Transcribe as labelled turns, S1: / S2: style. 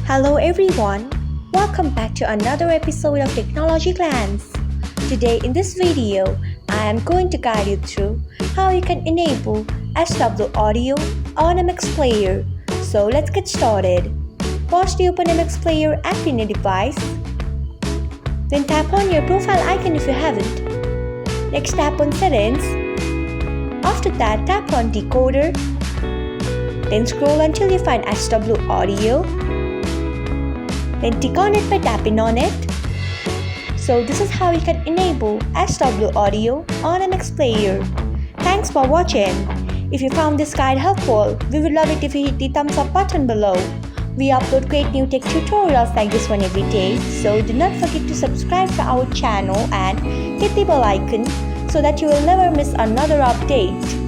S1: Hello everyone, welcome back to another episode of Technologyglance. Today in this video, I am going to guide you through how you can enable SW audio on MX Player. So let's get started. First, open MX Player app in your device. Then tap on your profile icon if you haven't. Next, tap on Settings. After that, tap on Decoder. Then scroll until you find SW audio. Then tick on it by tapping on it. So this is how you can enable SW audio on MX Player. Thanks for watching. If you found this guide helpful, we would love it if you hit the thumbs up button below. We upload great new tech tutorials like this one every day, so do not forget to subscribe to our channel and hit the bell icon so that you will never miss another update.